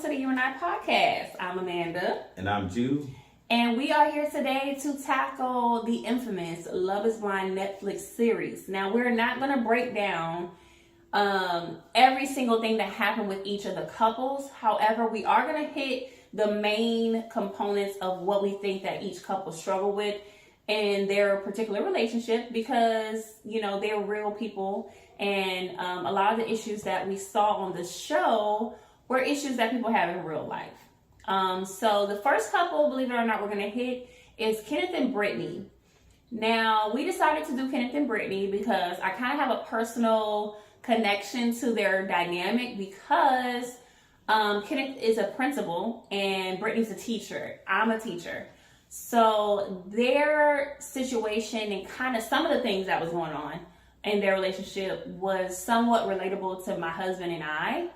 to the You and I podcast. I'm Amanda. And I'm Jew. And we are here today to tackle the infamous Love is Blind Netflix series. Now, we're not going to break down every single thing that happened with each of the couples. However, we are going to hit the main components of what we think that each couple struggle with in their particular relationship because, you know, they're real people. And a lot of the issues that we saw on the show were issues that people have in real life. So the first couple, believe it or not, we're going to hit is Kenneth and Brittany. Now, we decided to do Kenneth and Brittany because I kind of have a personal connection to their dynamic because Kenneth is a principal and Brittany's a teacher. I'm a teacher. So their situation and kind of some of the things that was going on in their relationship was somewhat relatable to my husband and I.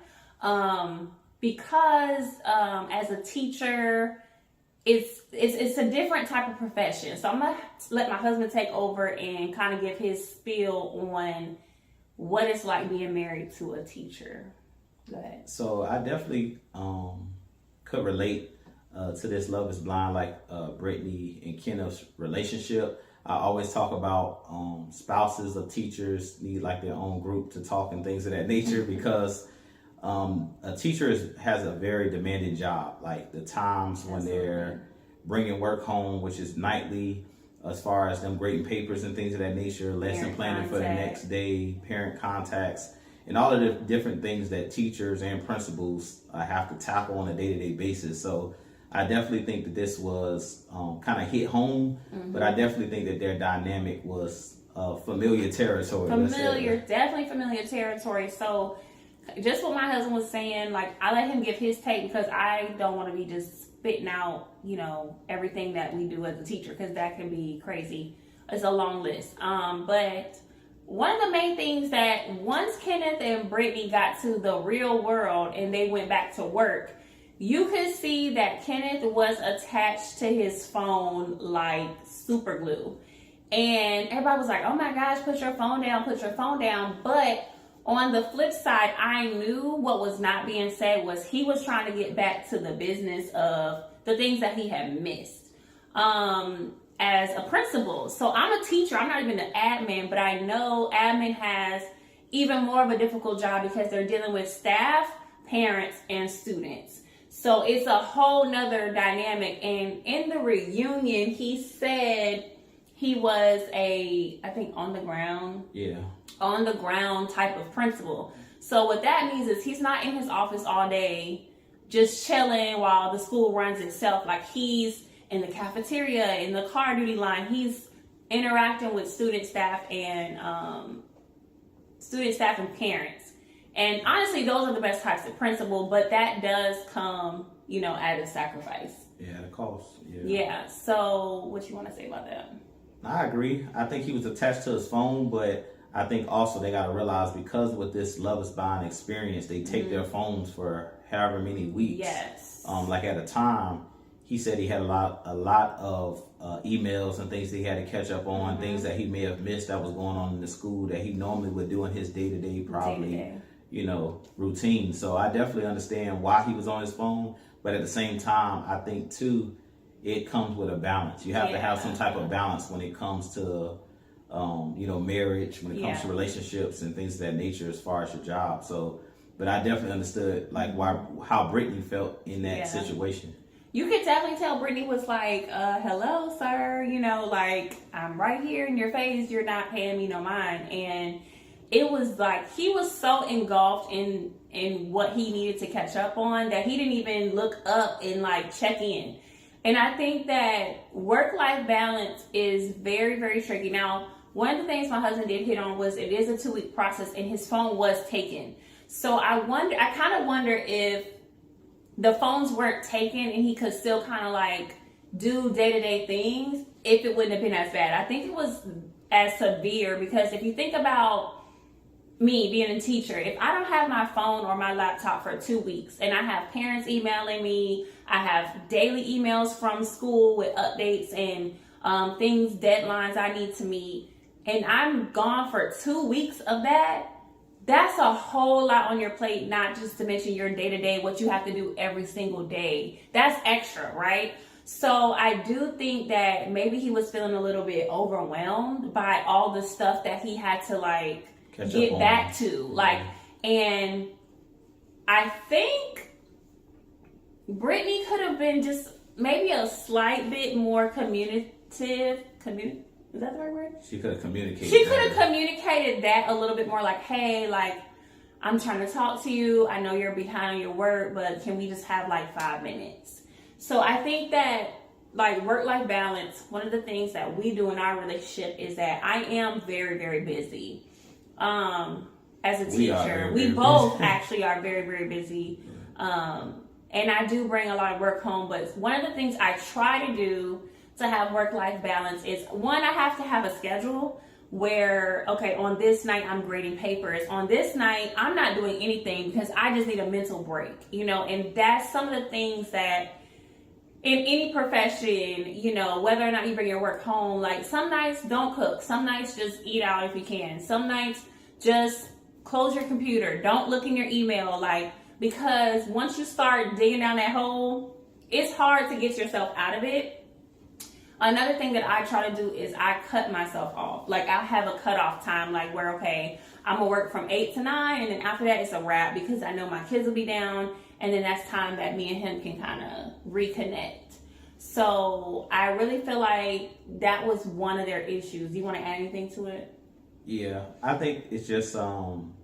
Because as a teacher, it's a different type of profession. So I'm gonna let my husband take over and kind of give his spiel on what it's like being married to a teacher. Go ahead. So I definitely could relate to this Love is Blind, like Brittany and Kenneth's relationship. I always talk about spouses of teachers need like their own group to talk and things of that nature because a teacher has a very demanding job. Like the times when they're bringing work home, which is nightly, as far as them grading papers and things of that nature, lesson planning for the next day, parent contacts, and all of the different things that teachers and principals have to tackle on a day-to-day basis. So I definitely think that this was kind of hit home, but I definitely think that their dynamic was familiar territory. Definitely familiar territory. So just what my husband was saying, like I let him give his take because I don't want to be just spitting out, you know, everything that we do as a teacher because that can be crazy. It's a long list. But one of the main things that once Kenneth and Brittany got to the real world and they went back to work, you could see that Kenneth was attached to his phone like super glue. And everybody was like, oh my gosh, put your phone down. But on the flip side, I knew what was not being said was he was trying to get back to the business of the things that he had missed as a principal. So I'm a teacher. I'm not even an admin, but I know admin has even more of a difficult job because they're dealing with staff, parents, and students. So it's a whole nother dynamic. And in the reunion, he said he was I think on the ground type of principal. So what that means is he's not in his office all day just chilling while the school runs itself. Like he's in the cafeteria, in the car duty line. He's interacting with student staff and parents. And honestly, those are the best types of principal, but that does come, you know, at a sacrifice. Yeah, at a cost. Yeah. So what you want to say about that? I agree. I think he was attached to his phone, but I think also they got to realize because with this Love is Blind experience, they take their phones for however many weeks. Yes. Like at a time, he said he had a lot of emails and things that he had to catch up on, things that he may have missed that was going on in the school that he normally would do in his day-to-day routine. So I definitely understand why he was on his phone, but at the same time, I think too, it comes with a balance. You have to have some type of balance when it comes to marriage, when it comes to relationships and things of that nature as far as your job. So, but I definitely understood like how Brittany felt in that situation. You could definitely tell Brittany was like, hello, sir, you know, like I'm right here in your face. You're not paying me no mind. And it was like he was so engulfed in what he needed to catch up on that he didn't even look up and like check in. And I think that work-life balance is very, very tricky. Now, one of the things my husband did hit on was it is a 2-week process and his phone was taken. So I kind of wonder if the phones weren't taken and he could still kind of like do day-to-day things, if it wouldn't have been as bad. I think it was as severe because if you think about me being a teacher, if I don't have my phone or my laptop for 2 weeks and I have parents emailing me, I have daily emails from school with updates and deadlines I need to meet, and I'm gone for 2 weeks of that, that's a whole lot on your plate, not just to mention your day-to-day, what you have to do every single day. That's extra, right? So I do think that maybe he was feeling a little bit overwhelmed by all the stuff that he had to like get back to. Like, and I think Brittany could have been just maybe a slight bit more communicative. Is that the right word? She could have communicated. She could have communicated that a little bit more, like, hey, like, I'm trying to talk to you. I know you're behind on your work, but can we just have like 5 minutes? So I think that like work-life balance, one of the things that we do in our relationship is that I am very, very busy. As a teacher, we both actually are very, very busy. And I do bring a lot of work home, but one of the things I try to do to have work-life balance is, one, I have to have a schedule where, okay, on this night I'm grading papers. On this night, I'm not doing anything because I just need a mental break, you know, and that's some of the things that in any profession, you know, whether or not you bring your work home, like some nights don't cook. Some nights just eat out if you can. Some nights just close your computer. Don't look in your email, like, because once you start digging down that hole, it's hard to get yourself out of it. Another thing that I try to do is I cut myself off. Like I have a cutoff time, like where, okay, I'm gonna work from 8 to 9, and then after that it's a wrap because I know my kids will be down, and then that's time that me and him can kind of reconnect. So I really feel like that was one of their issues. Do you want to add anything to it? Yeah, I think it's just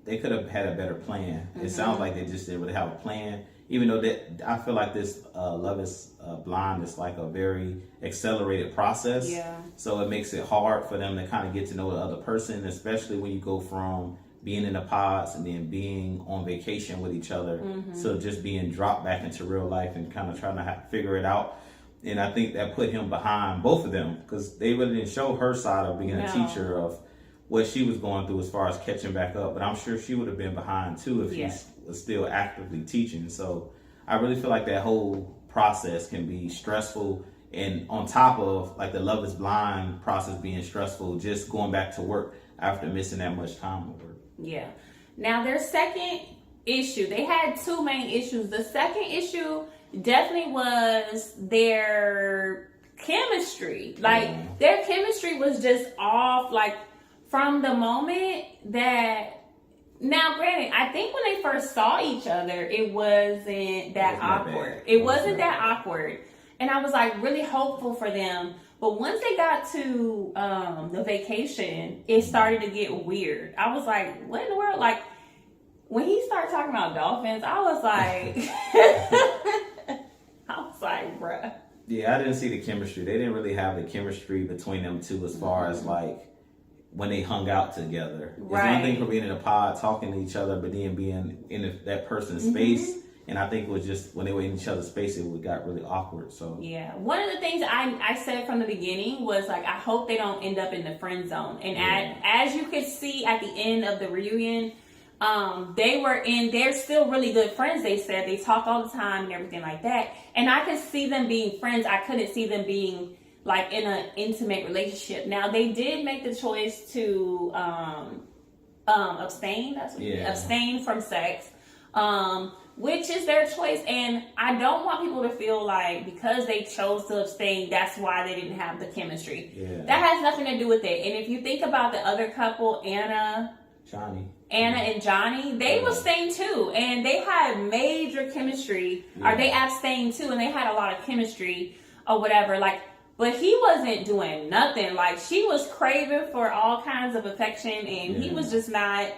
they could have had a better plan. It sounds like they just didn't really have a plan. Even though that, I feel like this Love is Blind is like a very accelerated process. Yeah. So it makes it hard for them to kind of get to know the other person, especially when you go from being in the pods and then being on vacation with each other. So just being dropped back into real life and kind of trying to figure it out. And I think that put him behind, both of them, because they really didn't show her side of being a teacher, of what she was going through as far as catching back up. But I'm sure she would have been behind too if he was still actively teaching. So I really feel like that whole process can be stressful. And on top of like the Love is Blind process being stressful, just going back to work after missing that much time at work. Yeah. Now their second issue, they had two main issues. The second issue definitely was their chemistry. Like their chemistry was just off, like from the moment that, now granted, I think when they first saw each other, it wasn't that awkward. It wasn't that awkward. And I was like really hopeful for them. But once they got to the vacation, it started to get weird. I was like, what in the world? Like, when he started talking about dolphins, I was like, bruh. Yeah, I didn't see the chemistry. They didn't really have the chemistry between them two as far as like when they hung out together. It's one thing for being in a pod talking to each other, but then being in that person's space. And I think it was just when they were in each other's space, it got really awkward. So yeah, one of the things I said from the beginning was like, I hope they don't end up in the friend zone. And as you could see at the end of the reunion, they're still really good friends. They said they talk all the time and everything like that. And I could see them being friends. I couldn't see them being like in an intimate relationship. Now they did make the choice to abstain. Abstain from sex. Which is their choice, and I don't want people to feel like because they chose to abstain, that's why they didn't have the chemistry. Yeah. That has nothing to do with it. And if you think about the other couple, Anna and Johnny, they abstained too, and they had major chemistry, or they abstained too, and they had a lot of chemistry or whatever. Like, but he wasn't doing nothing. Like, she was craving for all kinds of affection, and he was just not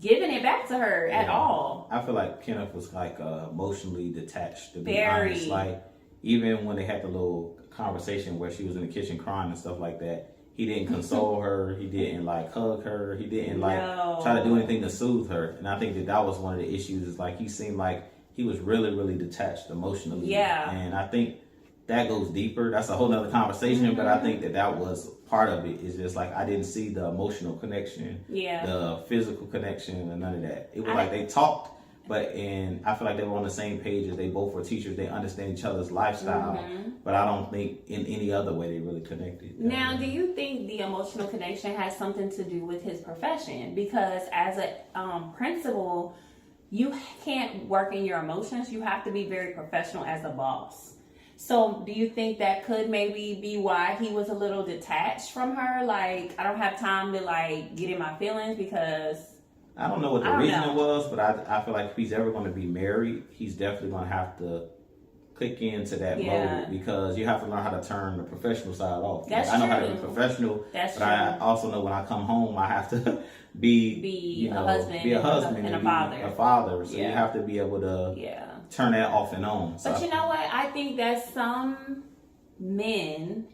giving it back to her at all. I feel like Kenneth was like emotionally detached, to be honest. Like, even when they had the little conversation where she was in the kitchen crying and stuff like that, he didn't console her. He didn't like hug her. He didn't like try to do anything to soothe her. And I think that was one of the issues, is like he seemed like he was really, really detached emotionally. Yeah. And I think that goes deeper. That's a whole nother conversation, but I think that was part of it. Is just like, I didn't see the emotional connection, the physical connection, and none of that. It was like they talked, And I feel like they were on the same page as they both were teachers. They understand each other's lifestyle, but I don't think in any other way they really connected. Now, do you think the emotional connection has something to do with his profession? Because as a principal, you can't work in your emotions. You have to be very professional as a boss. So do you think that could maybe be why he was a little detached from her? Like, I don't have time to like get in my feelings because... I don't know what the reason was, but I feel like if he's ever going to be married, he's definitely going to have to click into that mode, because you have to learn how to turn the professional side off. That's I know true. how to be professional, That's but true. I also know when I come home, I have to be a husband and a father. A father. So you have to be able to turn that off and on. So but you know what? I think that some men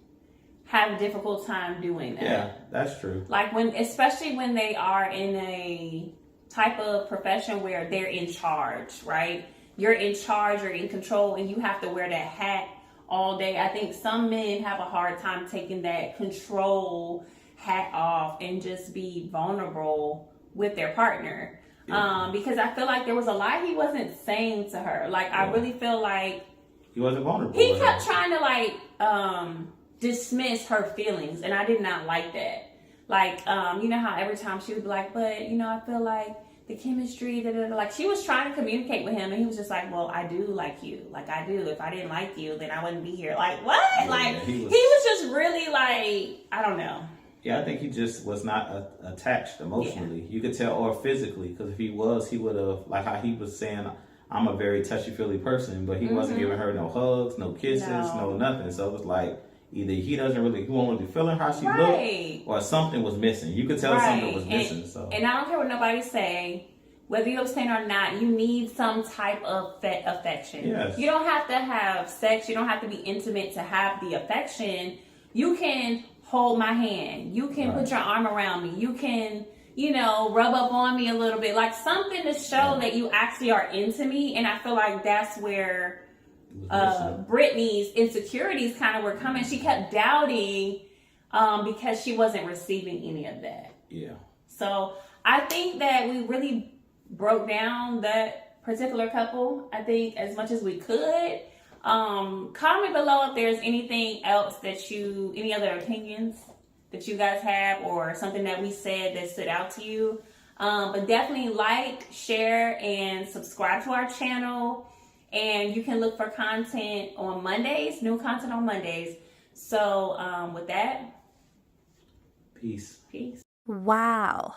have a difficult time doing that. Yeah, that's true. Like especially when they are in a type of profession where they're in charge, right? You're in charge, you're in control, and you have to wear that hat all day. I think some men have a hard time taking that control hat off and just be vulnerable with their partner. Because I feel like there was a lot he wasn't saying to her. Like, I really feel like he wasn't vulnerable. He kept trying to like dismiss her feelings, and I did not like that. Like, you know how every time she would be like, but you know, I feel like the chemistry, like she was trying to communicate with him, and he was just like, well, I do like you. Like, I do. If I didn't like you, then I wouldn't be here. Like, what? Yeah, like, he was just really like, I don't know. Yeah, I think he just was not attached emotionally. Yeah. You could tell, or physically, because if he was, he would have, like how he was saying, I'm a very touchy-feely person, but he wasn't giving her no hugs, no kisses, no nothing. So it was like, either he won't really feeling how she looked, or something was missing. You could tell something was missing. And I don't care what nobody say, whether you abstain or not, you need some type of affection. Yes. You don't have to have sex. You don't have to be intimate to have the affection. You can hold my hand. You can put your arm around me. You can, rub up on me a little bit. Like something to show that you actually are into me. And I feel like that's where Brittany's insecurities kind of were coming. She kept doubting because she wasn't receiving any of that. Yeah. So I think that we really broke down that particular couple, I think, as much as we could. Comment below if there's anything else any other opinions that you guys have, or something that we said that stood out to you. But definitely like, share, and subscribe to our channel. And you can look for content on Mondays, new content on Mondays. So with that, peace. Peace. Wow.